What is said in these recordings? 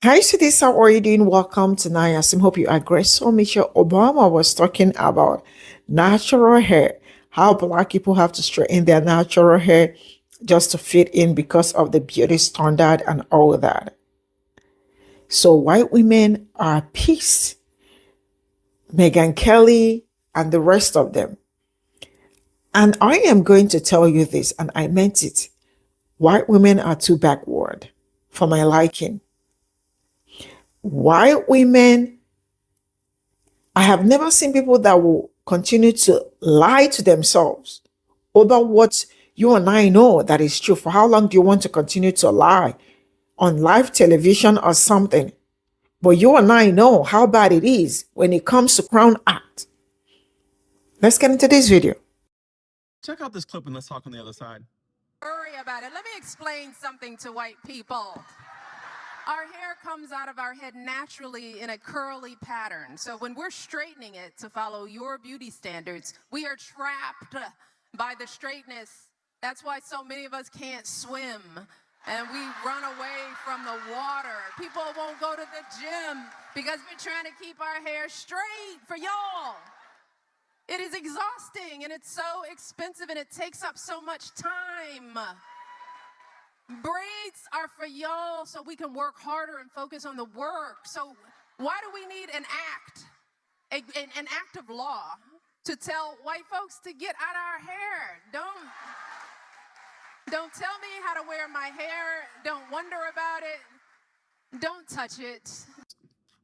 Hi, Sudis. How are you doing? Welcome to Nayasim. Hope you are great. So, Michelle Obama was talking about natural hair, how black people have to straighten their natural hair just to fit in because of the beauty standard and all that. So, white women are pissed. Meghan Kelly and the rest of them. And I am going to tell you this, and I meant it. White women are too backward for my liking. White women, I have never seen people that will continue to lie to themselves over what you and I know that is true. For how long do you want to continue to lie on live television or something? But you and I know how bad it is when it comes to Crown Act. Let's get into this video. Check out this clip and let's talk on the other side. Worry about it. Let me explain something to white people. Our hair comes out of our head naturally in a curly pattern. So when we're straightening it to follow your beauty standards, we are trapped by the straightness. That's why so many of us can't swim and we run away from the water. People won't go to the gym because we're trying to keep our hair straight for y'all. It is exhausting and it's so expensive and it takes up so much time. Braids are for y'all so we can work harder and focus on the work. So why do we need an act, an act of law to tell white folks to get out our hair? Don't tell me how to wear my hair. Don't wonder about it. Don't touch it.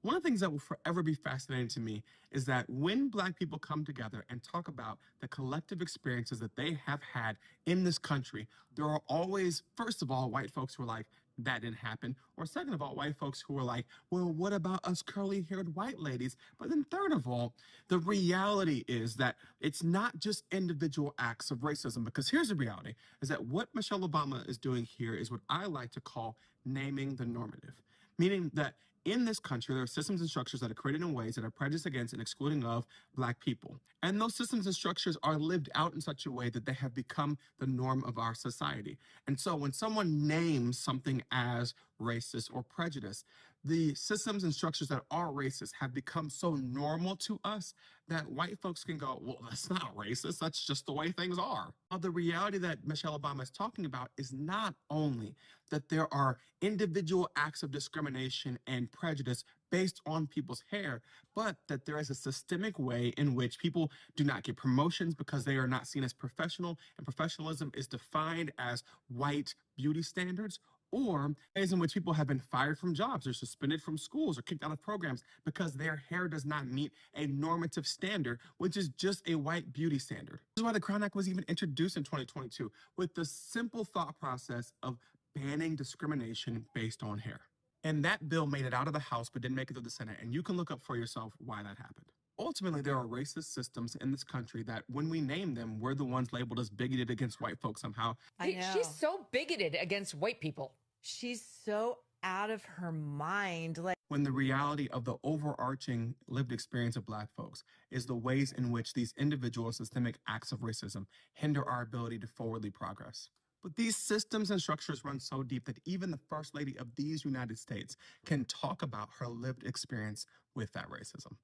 One of the things that will forever be fascinating to me is that when black people come together and talk about the collective experiences that they have had in this country, there are always, first of all, white folks who are like, that didn't happen. Or second of all, white folks who are like, well, what about us curly-haired white ladies? But then third of all, the reality is that it's not just individual acts of racism, because here's the reality, is that what Michelle Obama is doing here is what I like to call naming the normative, meaning that in this country, there are systems and structures that are created in ways that are prejudiced against and excluding of black people. And those systems and structures are lived out in such a way that they have become the norm of our society. And so when someone names something as racist or prejudice, the systems and structures that are racist have become so normal to us that white folks can go, well, that's not racist. That's just the way things are. Now, the reality that Michelle Obama is talking about is not only that there are individual acts of discrimination and prejudice based on people's hair, but that there is a systemic way in which people do not get promotions because they are not seen as professional, and professionalism is defined as white beauty standards, or ways in which people have been fired from jobs or suspended from schools or kicked out of programs because their hair does not meet a normative standard, which is just a white beauty standard. This is why the Crown Act was even introduced in 2022 with the simple thought process of banning discrimination based on hair. And that bill made it out of the House but didn't make it to the Senate, and you can look up for yourself why that happened. Ultimately, there are racist systems in this country that when we name them, we're the ones labeled as bigoted against white folks somehow. She's so bigoted against white people. She's so out of her mind. Like, when the reality of the overarching lived experience of black folks is the ways in which these individual systemic acts of racism hinder our ability to forwardly progress. But these systems and structures run so deep that even the First Lady of these United States can talk about her lived experience with that racism.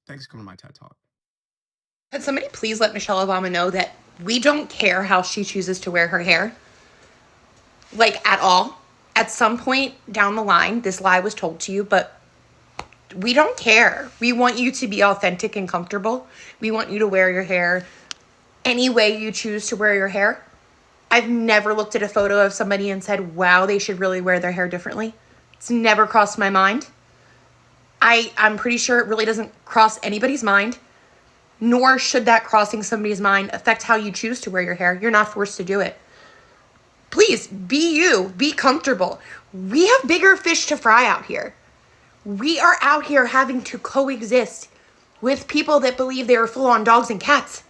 Thanks for coming to my TED Talk. Could somebody please let Michelle Obama know that we don't care how she chooses to wear her hair? Like, at all. At some point down the line, this lie was told to you, but we don't care. We want you to be authentic and comfortable. We want you to wear your hair any way you choose to wear your hair. I've never looked at a photo of somebody and said, wow, they should really wear their hair differently. It's never crossed my mind. I'm pretty sure it really doesn't cross anybody's mind, nor should that crossing somebody's mind affect how you choose to wear your hair. You're not forced to do it. Please, be you, be comfortable. We have bigger fish to fry out here. We are out here having to coexist with people that believe they are full-on dogs and cats.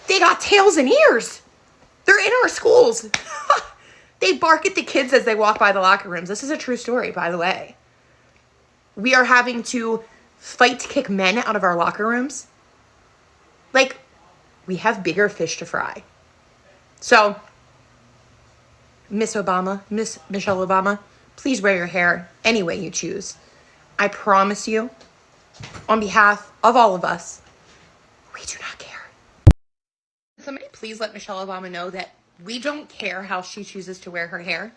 They got tails and ears. They're in our schools. They bark at the kids as they walk by the locker rooms. This is a true story, by the way. We are having to fight to kick men out of our locker rooms. Like, we have bigger fish to fry. So, Miss Michelle Obama, please wear your hair any way you choose. I promise you, on behalf of all of us, we do not care. Somebody please let Michelle Obama know that we don't care how she chooses to wear her hair.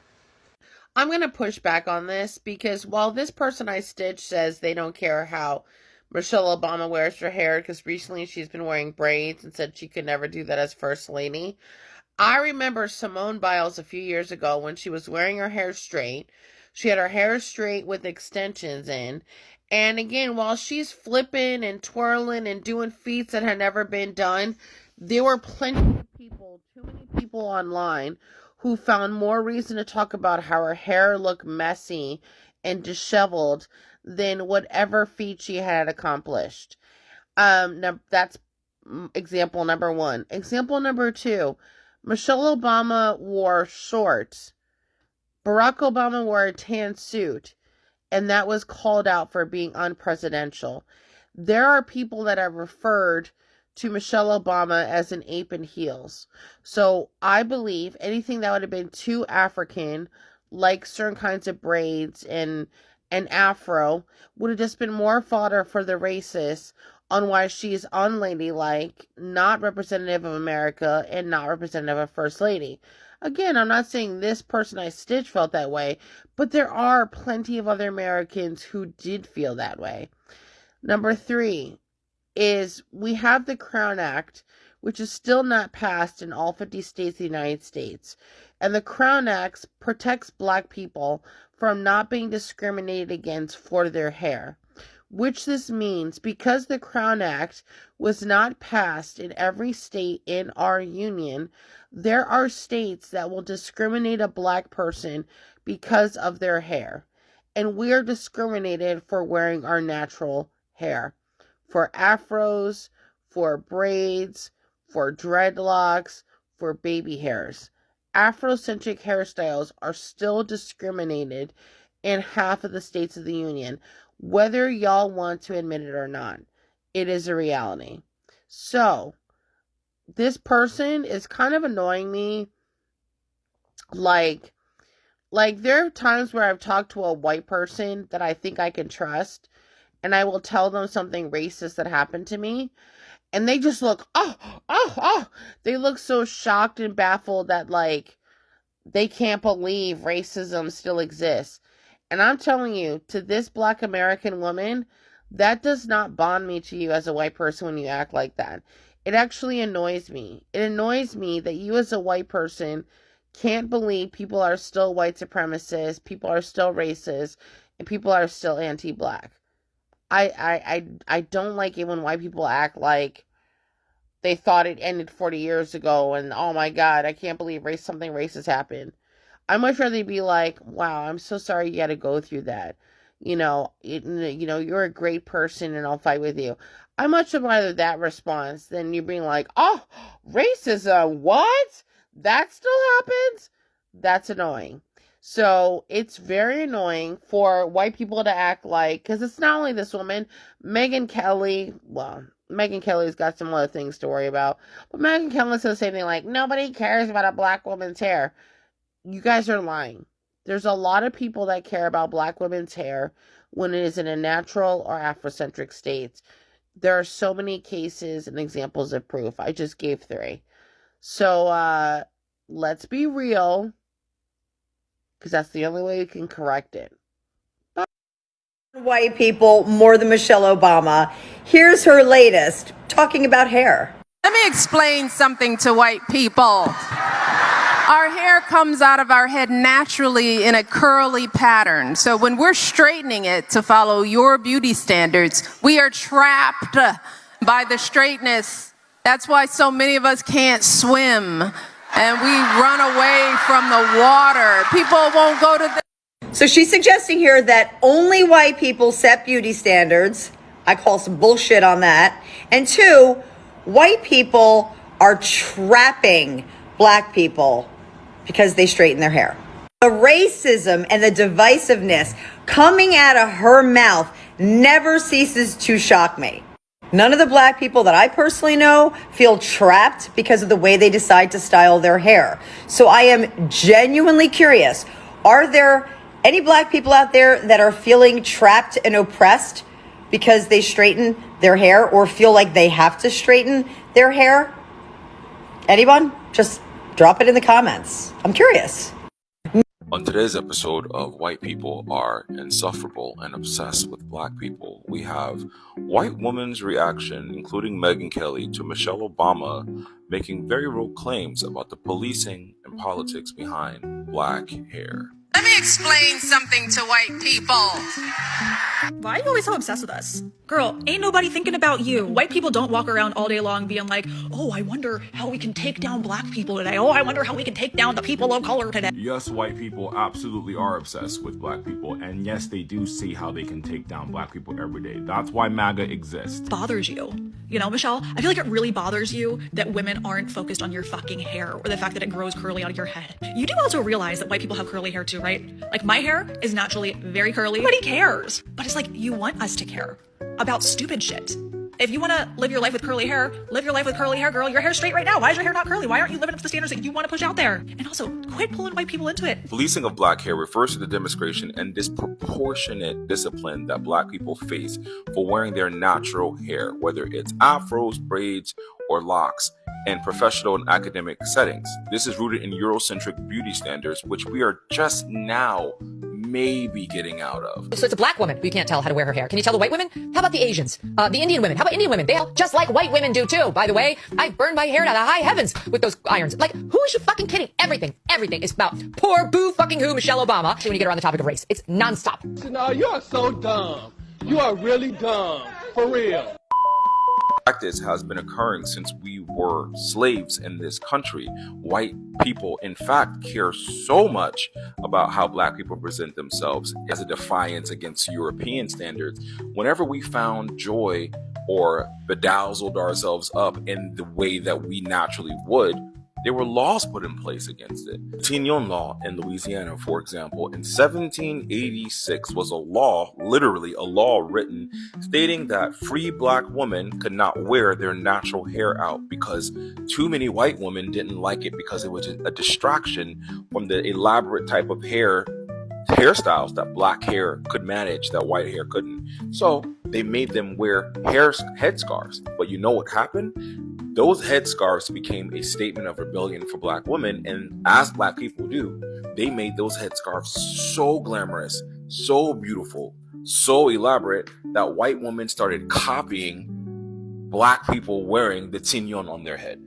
I'm going to push back on this because while this person I stitched says they don't care how Michelle Obama wears her hair because recently she's been wearing braids and said she could never do that as First Lady, I remember Simone Biles a few years ago when she was wearing her hair straight. She had her hair straight with extensions in. And again, while she's flipping and twirling and doing feats that had never been done, there were plenty of people, too many people online, who found more reason to talk about how her hair looked messy and disheveled than whatever feat she had accomplished. Now that's example number one. Example number two, Michelle Obama wore shorts. Barack Obama wore a tan suit, and that was called out for being unpresidential. There are people that have referred to Michelle Obama as an ape in heels. So I believe anything that would have been too African, like certain kinds of braids and an afro, would have just been more fodder for the racists on why she's unladylike, not representative of America, and not representative of First Lady. Again, I'm not saying this person I stitched felt that way, but there are plenty of other Americans who did feel that way. Number three is we have the Crown Act, which is still not passed in all 50 states of the United States. And the Crown Act protects Black people from not being discriminated against for their hair. Which this means, because the Crown Act was not passed in every state in our union, there are states that will discriminate a Black person because of their hair. And we are discriminated for wearing our natural hair. For afros, for braids, for dreadlocks, for baby hairs. Afrocentric hairstyles are still discriminated in half of the states of the union, whether y'all want to admit it or not. It is a reality. So, this person is kind of annoying me. Like there are times where I've talked to a white person that I think I can trust, and I will tell them something racist that happened to me, and they just look, they look so shocked and baffled that, like, they can't believe racism still exists. And I'm telling you, to this Black American woman, that does not bond me to you as a white person when you act like that. It actually annoys me. It annoys me that you as a white person can't believe people are still white supremacists, people are still racist, and people are still anti-Black. I don't like it when white people act like they thought it ended 40 years ago and, oh my God, I can't believe something racist happened. I'd much rather be like, wow, I'm so sorry you had to go through that. You're a great person and I'll fight with you. I much rather that response than you being like, oh, racism, what? That still happens? That's annoying. So it's very annoying for white people to act like, because it's not only this woman, Megyn Kelly's got some other things to worry about, but Megyn Kelly says the same thing like, nobody cares about a Black woman's hair. You guys are lying. There's a lot of people that care about Black women's hair when it is in a natural or Afrocentric state. There are so many cases and examples of proof. I just gave 3. So, let's be real, because that's the only way you can correct it. White people more than Michelle Obama. Here's her latest, talking about hair. Let me explain something to white people. Our hair comes out of our head naturally in a curly pattern. So when we're straightening it to follow your beauty standards, we are trapped by the straightness. That's why so many of us can't swim and we run away from the water. People won't go to the... So she's suggesting here that only white people set beauty standards. I call some bullshit on that. And 2, white people are trapping Black people because they straighten their hair. The racism and the divisiveness coming out of her mouth never ceases to shock me. None of the Black people that I personally know feel trapped because of the way they decide to style their hair. So I am genuinely curious. Are there Any black people out there that are feeling trapped and oppressed because they straighten their hair or feel like they have to straighten their hair? Anyone? Just drop it in the comments. I'm curious. On today's episode of White People Are Insufferable and Obsessed with Black People, we have white women's reaction, including Megyn Kelly, to Michelle Obama making very real claims about the policing and politics behind black hair. Let me explain something to white people. Why are you always so obsessed with us? Girl, ain't nobody thinking about you. White people don't walk around all day long being like, oh, I wonder how we can take down black people today. Oh, I wonder how we can take down the people of color today. Yes, white people absolutely are obsessed with black people. And yes, they do see how they can take down black people every day. That's why MAGA exists. Bothers you. You know, Michelle, I feel like it really bothers you that women aren't focused on your fucking hair or the fact that it grows curly out of your head. You do also realize that white people have curly hair too, right? Like my hair is naturally very curly. Nobody cares. But it's like, you want us to care about stupid shit. If you want to live your life with curly hair, live your life with curly hair, girl. Your hair's straight right now. Why is your hair not curly? Why aren't you living up to the standards that you want to push out there? And also, quit pulling white people into it. Policing of black hair refers to the demonstration and disproportionate discipline that black people face for wearing their natural hair, whether it's afros, braids, or locks, in professional and academic settings. This is rooted in Eurocentric beauty standards, which we are just now maybe getting out of. So it's a black woman who can't tell how to wear her hair. Can you tell the white women? How about the Asians? The Indian women? How about Indian women? They all just like white women do too. By the way, I burned my hair to the high heavens with those irons. Like, who is you fucking kidding? Everything is about poor boo fucking who Michelle Obama. When you get her on the topic of race, it's nonstop. No, you are so dumb. You are really dumb. For real. Practice has been occurring since we were slaves in this country. White people, in fact, care so much about how black people present themselves as a defiance against European standards. Whenever we found joy or bedazzled ourselves up in the way that we naturally would, there were laws put in place against it. The Tignon law in Louisiana, for example, in 1786 was a law, literally a law written, stating that free black women could not wear their natural hair out because too many white women didn't like it because it was a distraction from the elaborate type of hairstyles that black hair could manage that white hair couldn't. So they made them wear headscarves. But you know what happened? Those headscarves became a statement of rebellion for black women, and as black people do, they made those headscarves so glamorous, so beautiful, so elaborate that white women started copying black people wearing the tignon on their head.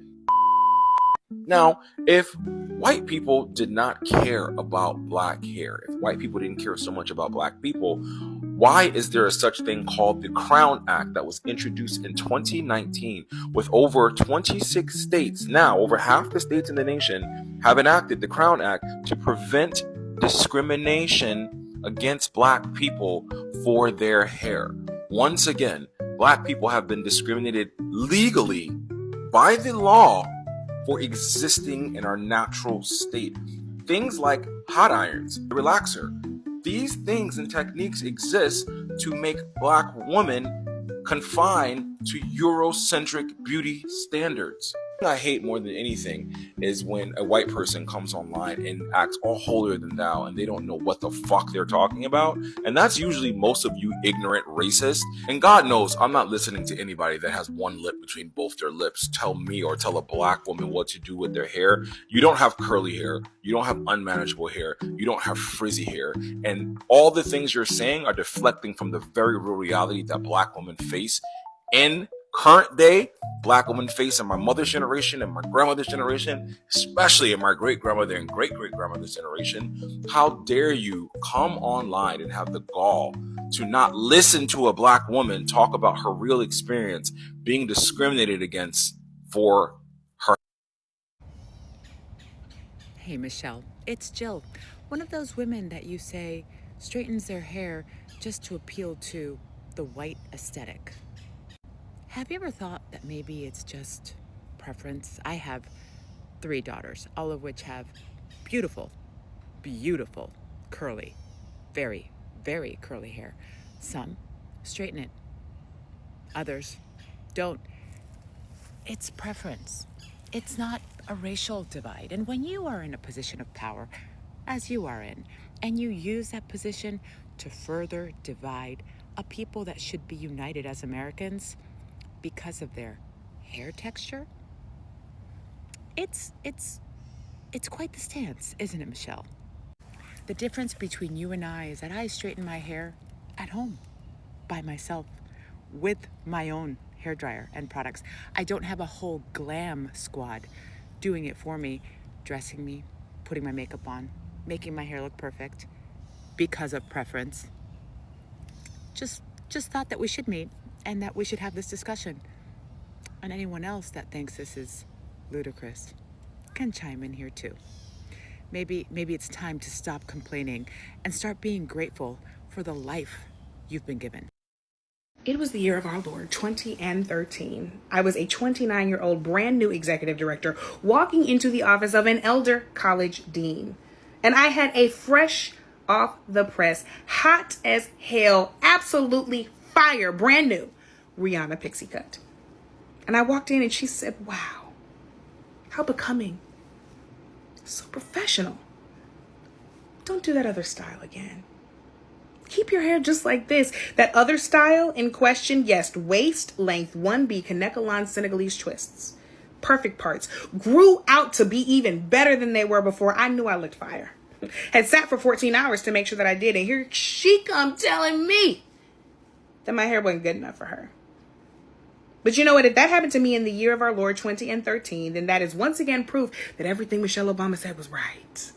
Now, if white people did not care about black hair, if white people didn't care so much about black people, why is there a such thing called the Crown Act that was introduced in 2019 with over 26 states, now over half the states in the nation, have enacted the Crown Act to prevent discrimination against black people for their hair? Once again, black people have been discriminated legally by the law for existing in our natural state. Things like hot irons, relaxer, these things and techniques exist to make black women confined to Eurocentric beauty standards. What I hate more than anything is when a white person comes online and acts all holier than thou and they don't know what the fuck they're talking about. And that's usually most of you ignorant racists. And God knows I'm not listening to anybody that has one lip between both their lips tell me or tell a black woman what to do with their hair. You don't have curly hair. You don't have unmanageable hair. You don't have frizzy hair. And all the things you're saying are deflecting from the very real reality that black women face in current day. Black women face in my mother's generation and my grandmother's generation, especially in my great-grandmother and great-great-grandmother's generation. How dare you come online and have the gall to not listen to a black woman talk about her real experience being discriminated against for her. Hey, Michelle, it's Jill. One of those women that you say straightens their hair just to appeal to the white aesthetic. Have you ever thought that maybe it's just preference? I have 3 daughters, all of which have beautiful, beautiful, curly, very, very curly hair. Some straighten it, others don't. It's preference. It's not a racial divide. And when you are in a position of power, as you are in, and you use that position to further divide a people that should be united as Americans because of their hair texture. It's quite the stance, isn't it, Michelle? The difference between you and I is that I straighten my hair at home by myself with my own hairdryer and products. I don't have a whole glam squad doing it for me, dressing me, putting my makeup on, making my hair look perfect because of preference. Just thought that we should meet and that we should have this discussion. And anyone else that thinks this is ludicrous can chime in here too. Maybe it's time to stop complaining and start being grateful for the life you've been given. It was the year of our Lord 2013. I was a 29-year-old brand new executive director walking into the office of an elder college dean. And I had a fresh off the press, hot as hell, absolutely fire, brand new Rihanna pixie cut. And I walked in and she said, "Wow, how becoming. So professional. Don't do that other style again. Keep your hair just like this." That other style in question, yes, waist length 1B Kanekalon Senegalese twists. Perfect parts. Grew out to be even better than they were before. I knew I looked fire. Had sat for 14 hours to make sure that I did. And here she come telling me that my hair wasn't good enough for her. But you know what? If that happened to me in the year of our Lord 2013, then that is once again proof that everything Michelle Obama said was right.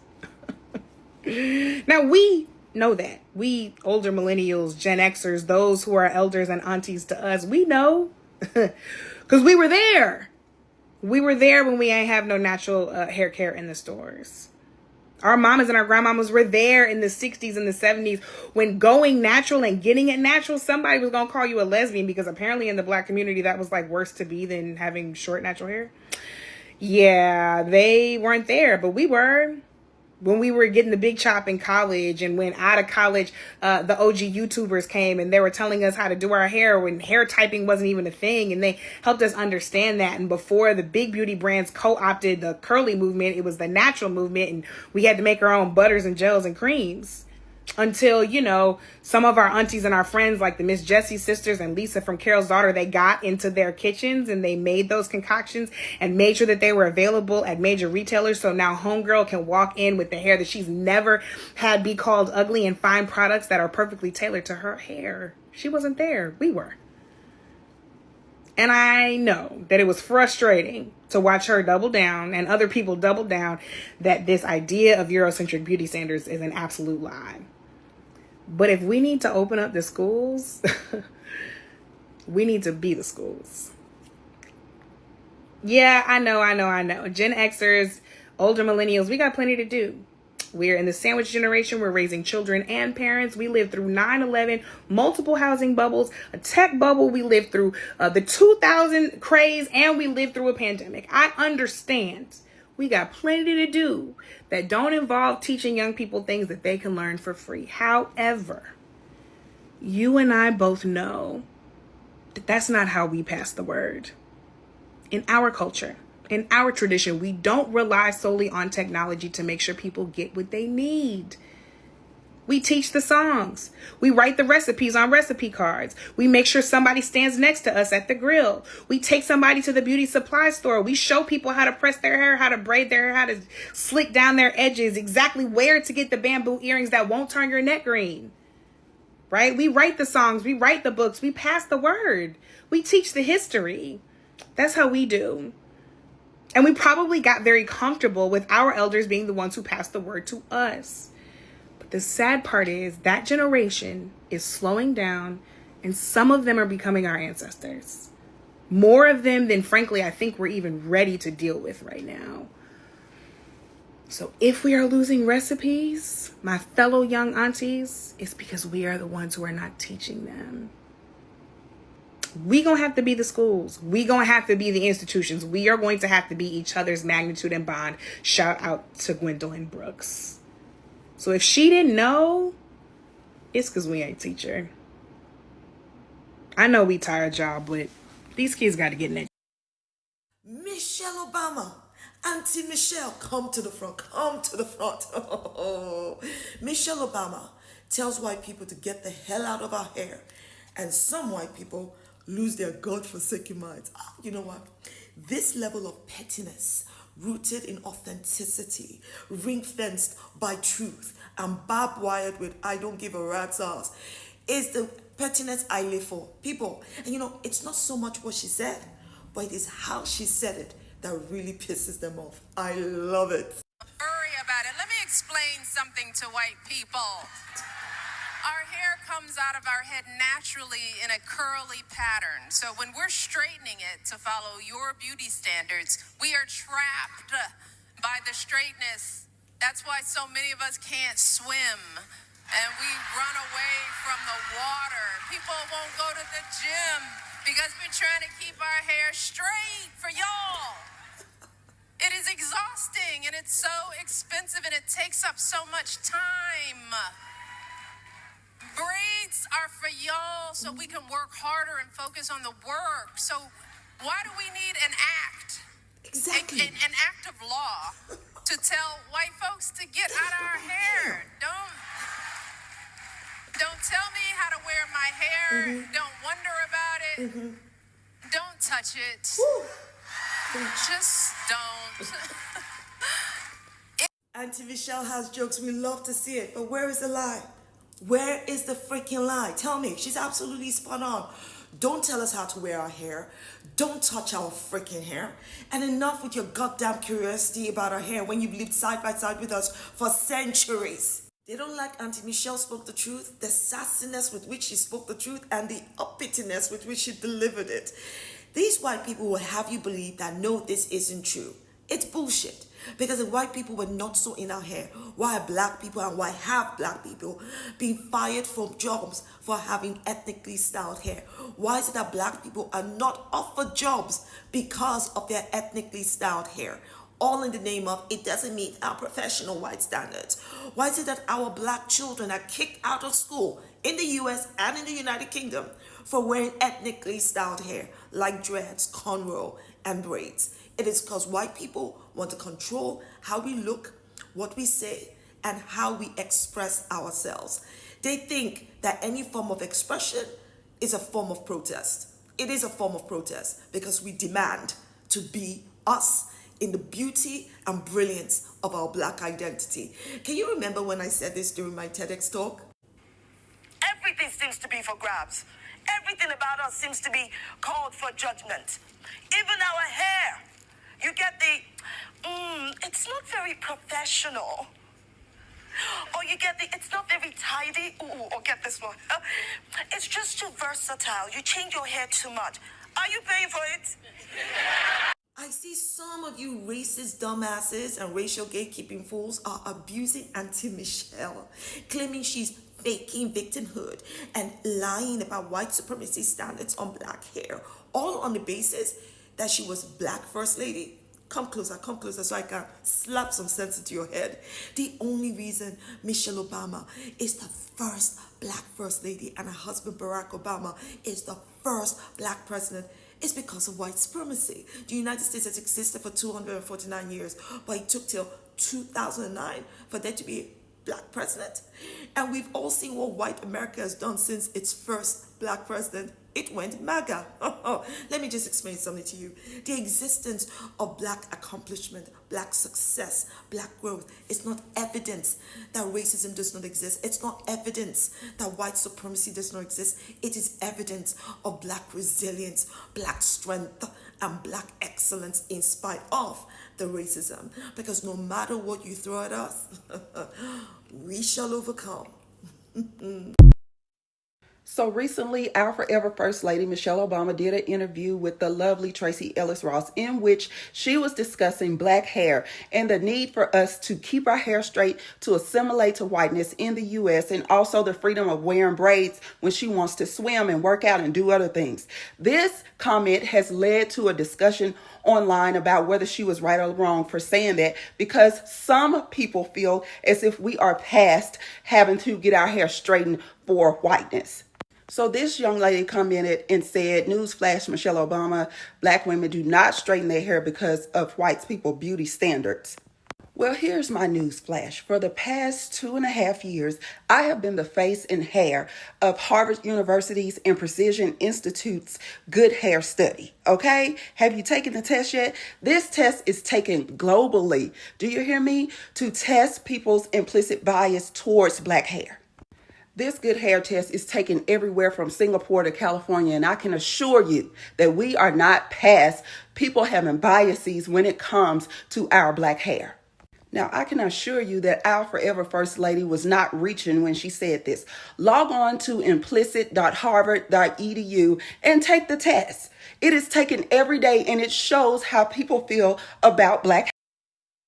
Now, we know that. We older millennials, Gen Xers, those who are elders and aunties to us, we know because we were there. We were there when we ain't have no natural hair care in the stores. Our mamas and our grandmamas were there in the 60s and the 70s when going natural and getting it natural, somebody was going to call you a lesbian because apparently in the Black community that was like worse to be than having short natural hair. Yeah, they weren't there, but we were. When we were getting the big chop in college and when out of college, the OG YouTubers came and they were telling us how to do our hair when hair typing wasn't even a thing. And they helped us understand that. And before the big beauty brands co-opted the curly movement, it was the natural movement. And we had to make our own butters and gels and creams. Until, you know, some of our aunties and our friends like the Miss Jessie sisters and Lisa from Carol's Daughter, they got into their kitchens and they made those concoctions and made sure that they were available at major retailers. So now homegirl can walk in with the hair that she's never had be called ugly and find products that are perfectly tailored to her hair. She wasn't there. We were. And I know that it was frustrating to watch her double down and other people double down that this idea of Eurocentric beauty standards is an absolute lie. But if we need to open up the schools, we need to be the schools. Yeah, I know. Gen Xers, older millennials, we got plenty to do. We're in the sandwich generation. We're raising children and parents. We lived through 9/11, multiple housing bubbles, a tech bubble. We lived through the 2000 craze, and we lived through a pandemic. I understand. We got plenty to do that don't involve teaching young people things that they can learn for free. However, you and I both know that that's not how we pass the word. In our culture, in our tradition, we don't rely solely on technology to make sure people get what they need. We teach the songs. We write the recipes on recipe cards. We make sure somebody stands next to us at the grill. We take somebody to the beauty supply store. We show people how to press their hair, how to braid their hair, how to slick down their edges, exactly where to get the bamboo earrings that won't turn your neck green. Right? We write the songs. We write the books. We pass the word. We teach the history. That's how we do. And we probably got very comfortable with our elders being the ones who passed the word to us. But the sad part is that generation is slowing down and some of them are becoming our ancestors. More of them than, frankly, I think we're even ready to deal with right now. So if we are losing recipes, my fellow young aunties, it's because we are the ones who are not teaching them. We gonna have to be the schools. We gonna have to be the institutions. We are going to have to be each other's magnitude and bond. Shout out to Gwendolyn Brooks. So if she didn't know, it's because we ain't teach her. I know we tired y'all, but these kids got to get in it. Michelle Obama, Auntie Michelle, come to the front, come to the front. Michelle Obama tells white people to get the hell out of our hair. And some white people lose their godforsaken minds. Oh, you know what? This level of pettiness, rooted in authenticity, ring-fenced by truth, and barbed wired with I don't give a rat's ass, is the pettiness I live for. People, and you know, it's not so much what she said, but it is how she said it that really pisses them off. I love it. Worry about it. Let me explain something to white people. Our hair comes out of our head naturally in a curly pattern. So when we're straightening it to follow your beauty standards, we are trapped by the straightness. That's why so many of us can't swim and we run away from the water. People won't go to the gym because we're trying to keep our hair straight for y'all. It is exhausting and it's so expensive and it takes up so much time. Braids are for y'all so we can work harder and focus on the work. So why do we need an act? Exactly. An act of law to tell white folks to get out of our hair. Don't tell me how to wear my hair. Don't wonder about it. Don't touch it. Just don't. Auntie Michelle has jokes. We love to see it. But where is the lie? Where is the freaking lie? Tell me. She's absolutely spot on. Don't tell us how to wear our hair. Don't touch our freaking hair. And enough with your goddamn curiosity about our hair when you've lived side by side with us for centuries. They don't like Auntie Michelle spoke the truth, the sassiness with which she spoke the truth, and the uppityness with which she delivered it. These white people will have you believe that no, this isn't true. It's bullshit. Because if white people were not so in our hair, why are black people and why have black people been fired from jobs for having ethnically styled hair? Why is it that black people are not offered jobs because of their ethnically styled hair? All in the name of it doesn't meet our professional white standards. Why is it that our black children are kicked out of school in the US and in the United Kingdom for wearing ethnically styled hair like dreads, cornrow, and braids? It is because white people want to control how we look, what we say, and how we express ourselves. They think that any form of expression is a form of protest. It is a form of protest because we demand to be us in the beauty and brilliance of our black identity. Can you remember when I said this during my TEDx talk? Everything seems to be for grabs. Everything about us seems to be called for judgment. Even our hair. You get the, it's not very professional. Or you get the, it's not very tidy. Or get this one. It's just too versatile. You change your hair too much. Are you paying for it? I see some of you racist dumbasses and racial gatekeeping fools are abusing Auntie Michelle, claiming she's faking victimhood and lying about white supremacy standards on black hair, all on the basis that she was black first lady. Come closer so I can slap some sense into your head. The only reason Michelle Obama is the first black first lady and her husband Barack Obama is the first black president is because of white supremacy. The United States has existed for 249 years, but it took till 2009 for there to be a black president. And we've all seen what white America has done since its first black president. It went MAGA. Let me just explain something to you. The existence of black accomplishment, black success, black growth is not evidence that racism does not exist. It's not evidence that white supremacy does not exist. It is evidence of black resilience, black strength, and black excellence in spite of the racism. Because no matter what you throw at us, we shall overcome. So recently, our forever First Lady, Michelle Obama, did an interview with the lovely Tracy Ellis Ross in which she was discussing black hair and the need for us to keep our hair straight to assimilate to whiteness in the U.S. and also the freedom of wearing braids when she wants to swim and work out and do other things. This comment has led to a discussion online about whether she was right or wrong for saying that, because some people feel as if we are past having to get our hair straightened for whiteness. So this young lady commented and said, newsflash, Michelle Obama, black women do not straighten their hair because of white people beauty standards. Well, here's my news flash. For the past 2.5 years, I have been the face and hair of Harvard University's and Precision Institute's Good Hair Study. Okay? Have you taken the test yet? This test is taken globally. Do you hear me? To test people's implicit bias towards black hair. This good hair test is taken everywhere from Singapore to California, and I can assure you that we are not past people having biases when it comes to our black hair. Now, I can assure you that our forever First Lady was not reaching when she said this. Log on to implicit.harvard.edu and take the test. It is taken every day, and it shows how people feel about black hair.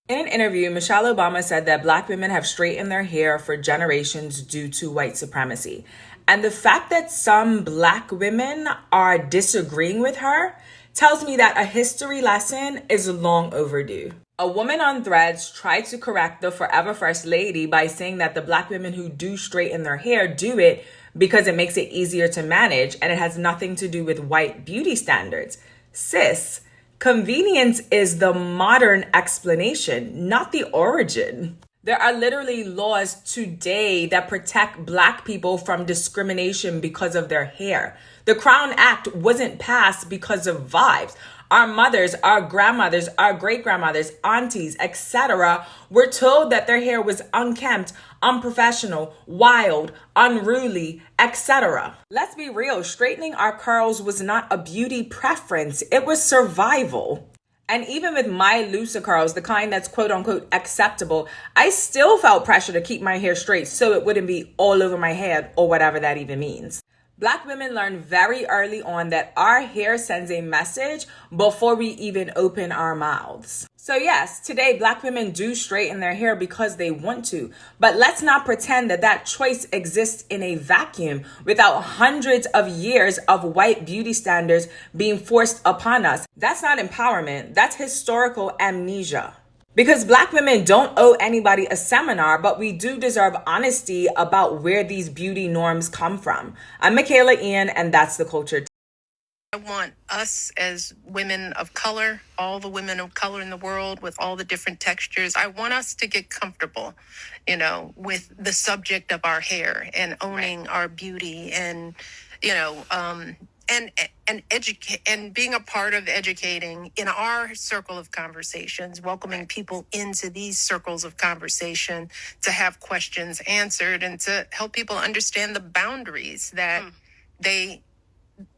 In an interview, Michelle Obama said that black women have straightened their hair for generations due to white supremacy. And the fact that some black women are disagreeing with her tells me that a history lesson is long overdue. A woman on Threads tried to correct the forever First Lady by saying that the black women who do straighten their hair do it because it makes it easier to manage and it has nothing to do with white beauty standards. Sis, convenience is the modern explanation, not the origin. There are literally laws today that protect black people from discrimination because of their hair. The Crown Act wasn't passed because of vibes. Our mothers, our grandmothers, our great-grandmothers, aunties, etc. were told that their hair was unkempt, unprofessional, wild, unruly, etc. Let's be real, straightening our curls was not a beauty preference, it was survival. And even with my looser curls, the kind that's quote unquote acceptable, I still felt pressure to keep my hair straight so it wouldn't be all over my head or whatever that even means. Black women learn very early on that our hair sends a message before we even open our mouths. So yes, today black women do straighten their hair because they want to, but let's not pretend that that choice exists in a vacuum without hundreds of years of white beauty standards being forced upon us. That's not empowerment, that's historical amnesia. Because black women don't owe anybody a seminar, but we do deserve honesty about where these beauty norms come from. I'm Michaela Ian, and that's The Culture. I want us as women of color, all the women of color in the world with all the different textures, I want us to get comfortable, with the subject of our hair and owning our beauty and, and educate and being a part of educating in our circle of conversations, welcoming people into these circles of conversation to have questions answered and to help people understand the boundaries that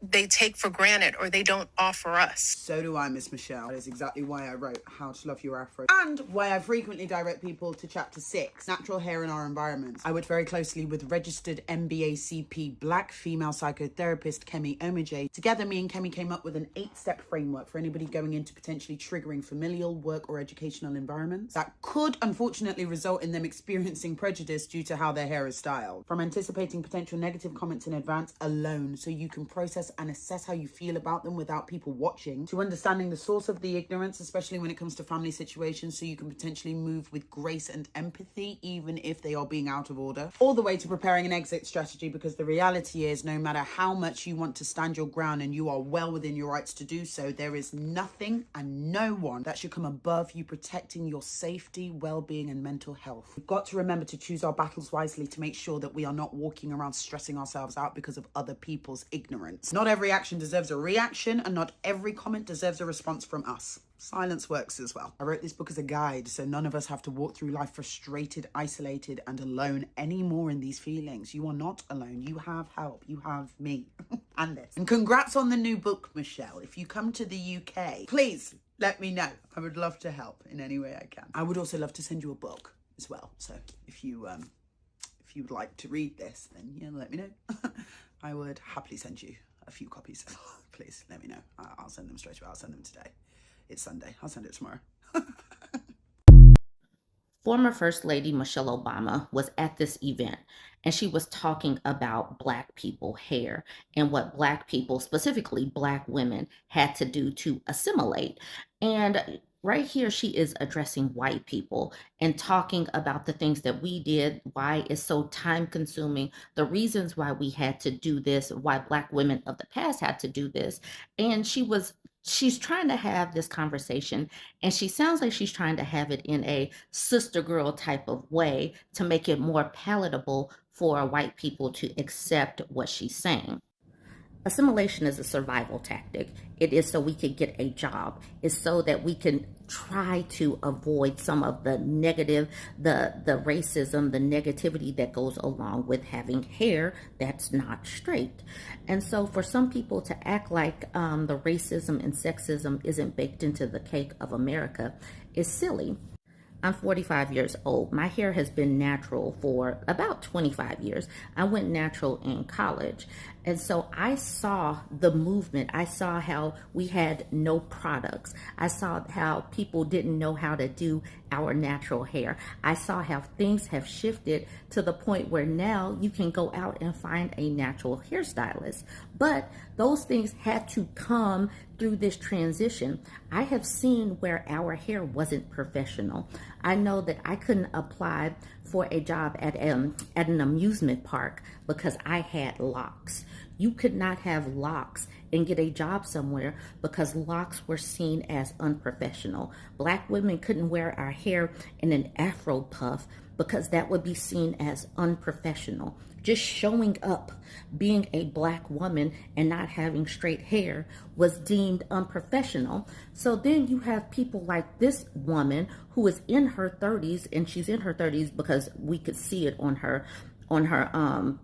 they take for granted or they don't offer us. So do I, Miss Michelle. That is exactly why I wrote How to Love Your Afro, and why I frequently direct people to Chapter 6, Natural Hair in Our Environment. I worked very closely with registered MBACP Black female psychotherapist Kemi Omije. Together, me and Kemi came up with an 8-step framework for anybody going into potentially triggering familial, work, or educational environments that could unfortunately result in them experiencing prejudice due to how their hair is styled. From anticipating potential negative comments in advance alone so you can process and assess how you feel about them without people watching, to understanding the source of the ignorance, especially when it comes to family situations, so you can potentially move with grace and empathy even if they are being out of order, all the way to preparing an exit strategy, because the reality is no matter how much you want to stand your ground and you are well within your rights to do so, there is nothing and no one that should come above you protecting your safety, well-being and mental health. We've got to remember to choose our battles wisely to make sure that we are not walking around stressing ourselves out because of other people's ignorance. Not every action deserves a reaction, and not every comment deserves a response from us. Silence works as well. I wrote this book as a guide, so none of us have to walk through life frustrated, isolated, and alone anymore in these feelings. You are not alone. You have help. You have me and this. And congrats on the new book, Michelle. If you come to the UK, please let me know. I would love to help in any way I can. I would also love to send you a book as well. So if you would like to read this, then let me know. I would happily send you a few copies. Please let me know. I'll send them straight away. I'll send them today. It's Sunday. I'll send it tomorrow. Former First Lady Michelle Obama was at this event, and she was talking about Black people hair and what Black people, specifically Black women, had to do to assimilate. And right here, she is addressing white people and talking about the things that we did, why it's so time consuming, the reasons why we had to do this, why Black women of the past had to do this. And she's trying to have this conversation, and she sounds like she's trying to have it in a sister girl type of way to make it more palatable for white people to accept what she's saying. Assimilation is a survival tactic. It is so we can get a job. It's so that we can try to avoid some of the negative, the racism, the negativity that goes along with having hair that's not straight. And so for some people to act like the racism and sexism isn't baked into the cake of America is silly. I'm 45 years old. My hair has been natural for about 25 years. I went natural in college. And so I saw the movement. I saw how we had no products. I saw how people didn't know how to do our natural hair. I saw how things have shifted to the point where now you can go out and find a natural hairstylist. But those things had to come through this transition. I have seen where our hair wasn't professional. I know that I couldn't apply for a job at an amusement park because I had locks. You could not have locks and get a job somewhere because locks were seen as unprofessional. Black women couldn't wear our hair in an afro puff because that would be seen as unprofessional. Just showing up, being a Black woman and not having straight hair was deemed unprofessional. So then you have people like this woman who is in her 30s, and she's in her 30s because we could see it on her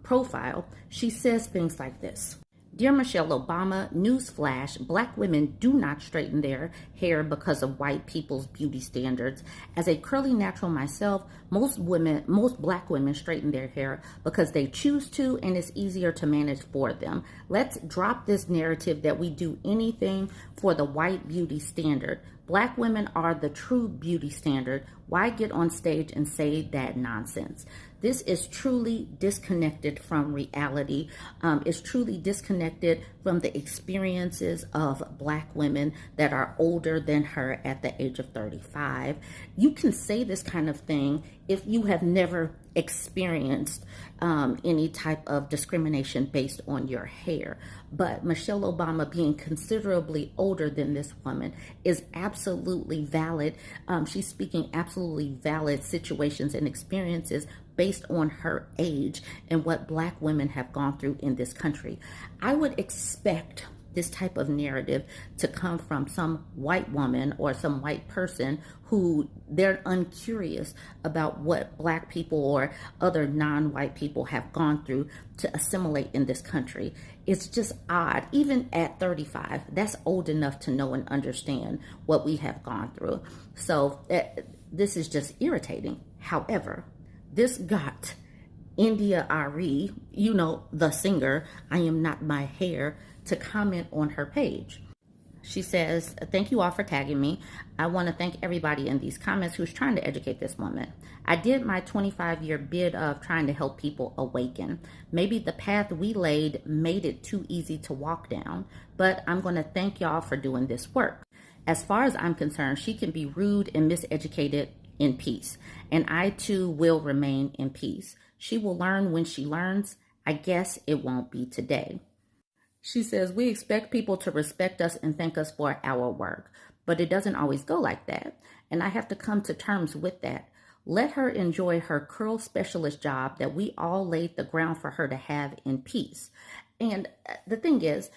profile. She says things like this. Dear Michelle Obama, newsflash, Black women do not straighten their hair because of white people's beauty standards. As a curly natural myself, most Black women straighten their hair because they choose to and it's easier to manage for them. Let's drop this narrative that we do anything for the white beauty standard. Black women are the true beauty standard. Why get on stage and say that nonsense? This is truly disconnected from reality. It's truly disconnected from the experiences of Black women that are older than her at the age of 35. You can say this kind of thing if you have never experienced any type of discrimination based on your hair. But Michelle Obama, being considerably older than this woman, is absolutely valid. She's speaking absolutely valid situations and experiences based on her age and what Black women have gone through in this country. I would expect this type of narrative to come from some white woman or some white person who they're uncurious about what Black people or other non-white people have gone through to assimilate in this country. It's just odd. Even at 35, that's old enough to know and understand what we have gone through. So this is just irritating. However, this got India Ari, the singer, I Am Not My Hair, to comment on her page. She says, thank you all for tagging me. I want to thank everybody in these comments who's trying to educate this woman. I did my 25-year bid of trying to help people awaken. Maybe the path we laid made it too easy to walk down, but I'm going to thank y'all for doing this work. As far as I'm concerned, she can be rude and miseducated in peace, and I too will remain in peace. She will learn when she learns. I guess it won't be today. She says, we expect people to respect us and thank us for our work, but it doesn't always go like that. And I have to come to terms with that. Let her enjoy her curl specialist job that we all laid the ground for her to have in peace. And the thing is,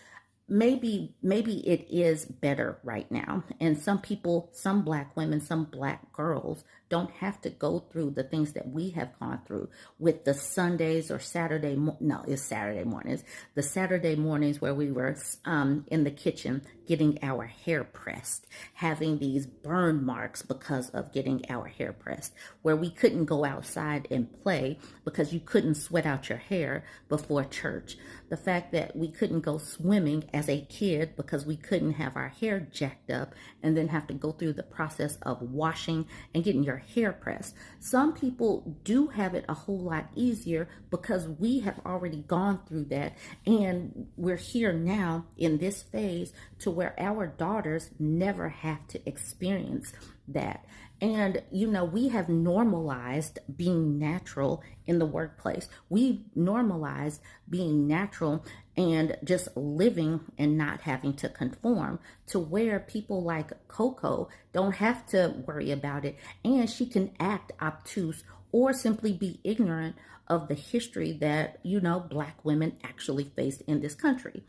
maybe it is better right now. And some people, some Black women, some Black girls don't have to go through the things that we have gone through with the Sundays or Saturday mornings, the Saturday mornings where we were in the kitchen getting our hair pressed, having these burn marks because of getting our hair pressed, where we couldn't go outside and play because you couldn't sweat out your hair before church. The fact that we couldn't go swimming as a kid because we couldn't have our hair jacked up and then have to go through the process of washing and getting your their hair pressed. Some people do have it a whole lot easier because we have already gone through that, and we're here now in this phase to where our daughters never have to experience that. And, you know, we have normalized being natural in the workplace. We normalized being natural and just living and not having to conform, to where people like Coco don't have to worry about it. And she can act obtuse or simply be ignorant of the history that, you know, Black women actually faced in this country.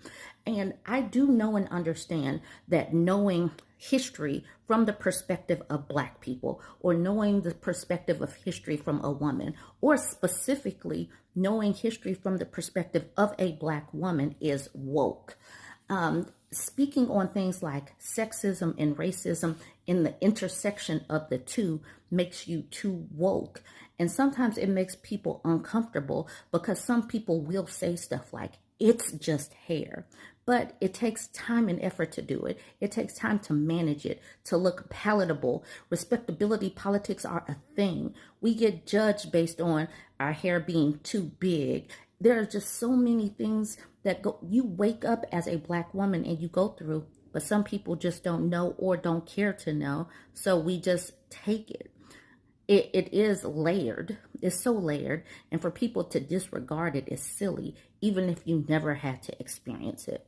And I do know and understand that knowing history from the perspective of Black people, or knowing the perspective of history from a woman, or specifically knowing history from the perspective of a Black woman, is woke. Speaking on things like sexism and racism in the intersection of the two makes you too woke. And sometimes it makes people uncomfortable because some people will say stuff like, it's just hair. But it takes time and effort to do it. It takes time to manage it, to look palatable. Respectability politics are a thing. We get judged based on our hair being too big. There are just so many things that you wake up as a Black woman and you go through, but some people just don't know or don't care to know. So we just take it. It is layered. It's so layered. And for people to disregard it is silly, even if you never had to experience it.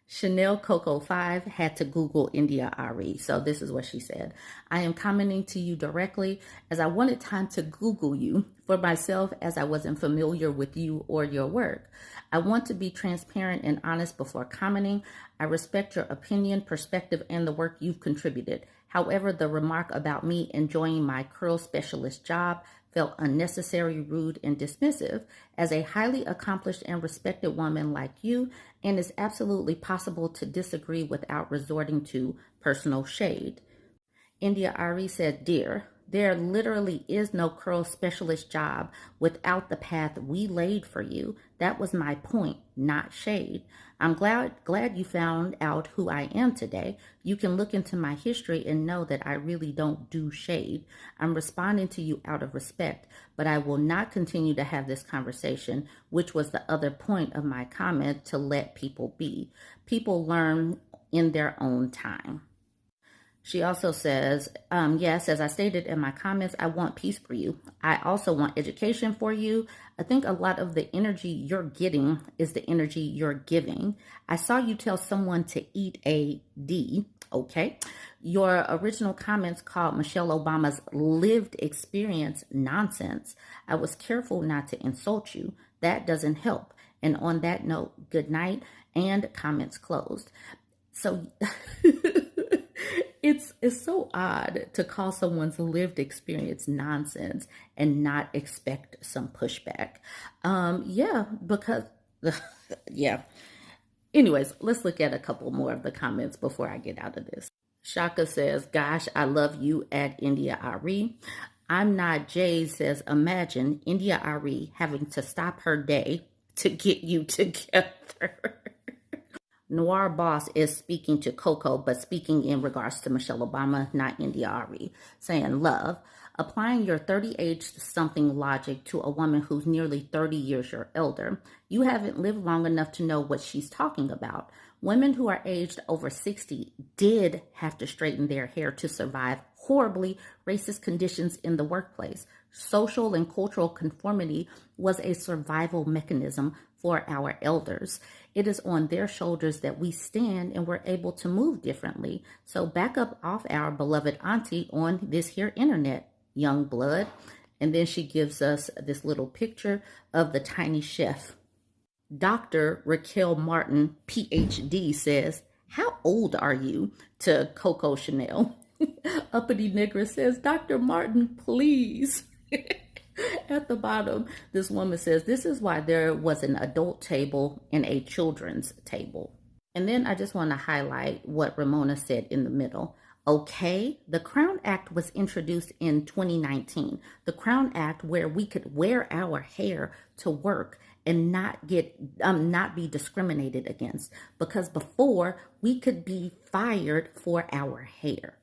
Chanel Coco 5 had to Google India Ari. So this is what she said. I am commenting to you directly as I wanted time to Google you for myself, as I wasn't familiar with you or your work. I want to be transparent and honest before commenting. I respect your opinion, perspective, and the work you've contributed. However, the remark about me enjoying my curl specialist job felt unnecessary, rude, and dismissive. As a highly accomplished and respected woman like you, and it's absolutely possible to disagree without resorting to personal shade. India Ari said, Dear, there literally is no curl specialist job without the path we laid for you. That was my point, not shade. I'm glad you found out who I am today. You can look into my history and know that I really don't do shade. I'm responding to you out of respect, but I will not continue to have this conversation, which was the other point of my comment, to let people be. People learn in their own time. She also says, yes, as I stated in my comments, I want peace for you. I also want education for you. I think a lot of the energy you're getting is the energy you're giving. I saw you tell someone to eat a D. Okay. Your original comments called Michelle Obama's lived experience nonsense. I was careful not to insult you. That doesn't help. And on that note, good night, and comments closed. So it's so odd to call someone's lived experience nonsense and not expect some pushback. Because Anyways, let's look at a couple more of the comments before I get out of this. Shaka says, gosh, I love you at India Ari. I'm not Jay says, imagine India Ari having to stop her day to get you together. Noir Boss is speaking to Coco, but speaking in regards to Michelle Obama, not India Ari, saying, love, applying your 30-age-something logic to a woman who's nearly 30 years your elder. You haven't lived long enough to know what she's talking about. Women who are aged over 60 did have to straighten their hair to survive horribly racist conditions in the workplace. Social and cultural conformity was a survival mechanism for our elders. It is on their shoulders that we stand and we're able to move differently. So back up off our beloved auntie on this here internet, young blood. And then she gives us this little picture of the tiny chef. Dr. Raquel Martin, PhD, says, how old are you? To Coco Chanel. Uppity Negra says, Dr. Martin, please. At the bottom, this woman says, this is why there was an adult table and a children's table. And then I just want to highlight what Ramona said in the middle. Okay, the Crown Act was introduced in 2019. The Crown Act where we could wear our hair to work and not be discriminated against. Because before, we could be fired for our hair.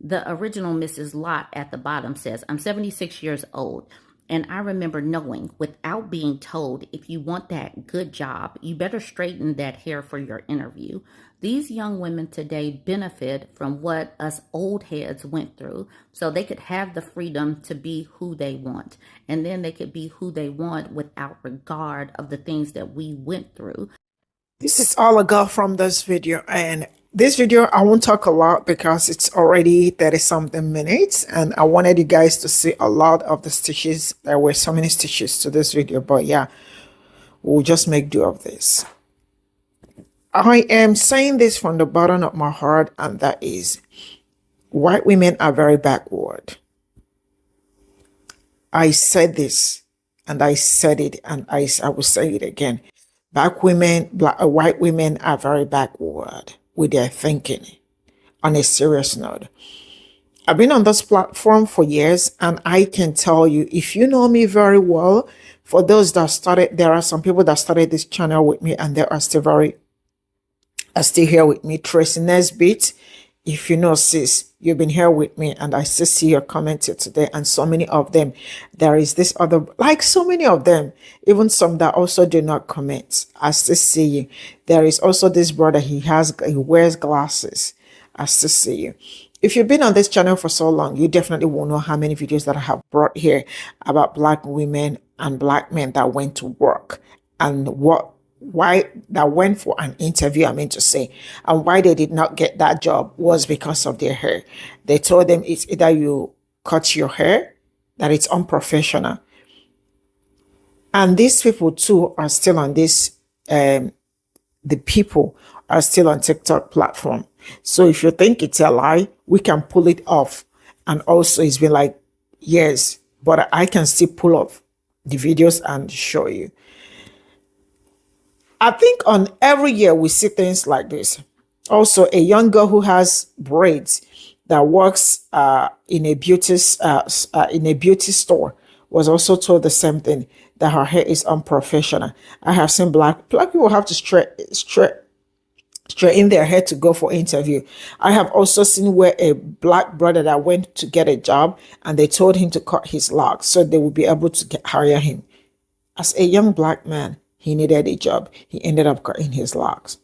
The original Mrs. Lot at the bottom says, I'm 76 years old, and I remember knowing without being told, if you want that good job, you better straighten that hair for your interview. These young women today benefit from what us old heads went through, so they could have the freedom to be who they want. And then they could be who they want without regard of the things that we went through. This is all I got from this video, and this video I won't talk a lot because it's already 30 something minutes, and I wanted you guys to see a lot of the stitches. There were so many stitches to this video, but yeah, we'll just make do of this. I am saying this from the bottom of my heart, and that is, white women are very backward. I said this, and I said it, and I will say it again. White women are very backward with their thinking. On a serious note, I've been on this platform for years, and I can tell you, if you know me very well, for those that started, there are some people that started this channel with me, and they are still here with me. Tracy Nesbitt, if you know sis, you've been here with me, and I still see your comments here today, and so many of them. There is this other, like so many of them, even some that also do not comment. I still see you. There is also this brother, he wears glasses. I still see you. If you've been on this channel for so long, you definitely won't know how many videos that I have brought here about black women and black men that went to work, and why that went for an interview, I mean to say, and why they did not get that job was because of their hair. They told them it's either you cut your hair, that it's unprofessional. And these people too are still on this, the people are still on TikTok platform. So if you think it's a lie, we can pull it off. And also it's been like years, but I can still pull off the videos and show you. I think on every year we see things like this. Also, a young girl who has braids that works in a beauty store was also told the same thing, that her hair is unprofessional. I have seen black people have to straighten their hair to go for interview. I have also seen where a black brother that went to get a job, and they told him to cut his locks so they would be able to hire him. As a young black man, he needed a job. He ended up cutting his locks.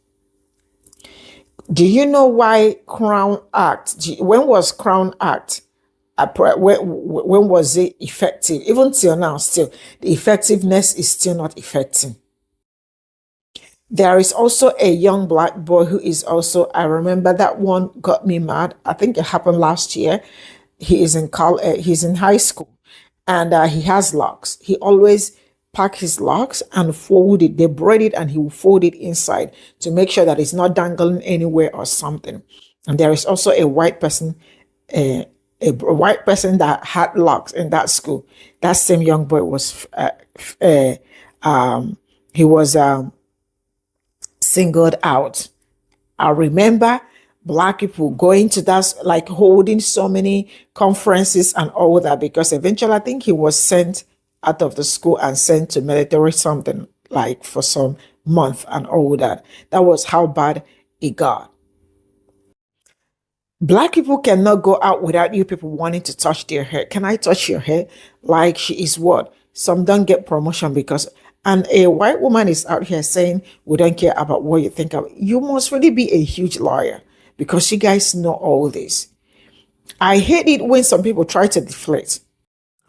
Do you know why Crown Act? When was Crown Act? When was it effective? Even till now, still, the effectiveness is still not effective. There is also a young black boy who is also, I remember that one got me mad. I think it happened last year. He is in college, he's in high school, and he has locks. He always pack his locks and fold it. They braid it and he will fold it inside to make sure that it's not dangling anywhere or something. And there is also a white person, a white person that had locks in that school. That same young boy was, he was singled out. I remember black people going to that, like holding so many conferences and all that, because eventually I think he was sent out of the school and sent to military something, like for some month and all that. That was how bad it got. Black people cannot go out without you people wanting to touch their hair. Can I touch your hair? Like she is what? Some don't get promotion because, and a white woman is out here saying, we don't care about what you think of. You must really be a huge liar because you guys know all this. I hate it when some people try to deflect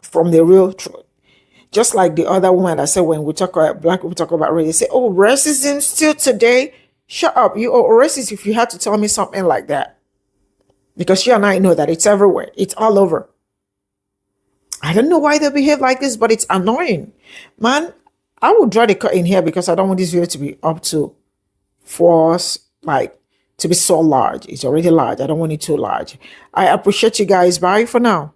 from the real truth. Just like the other woman that said, when we talk about black people talk about race, they say, oh, racism still today? Shut up. You are racist if you had to tell me something like that. Because you and I know that it's everywhere. It's all over. I don't know why they behave like this, but it's annoying. Man, I would draw the cut in here because I don't want this video to be up to force, like to be so large. It's already large. I don't want it too large. I appreciate you guys. Bye for now.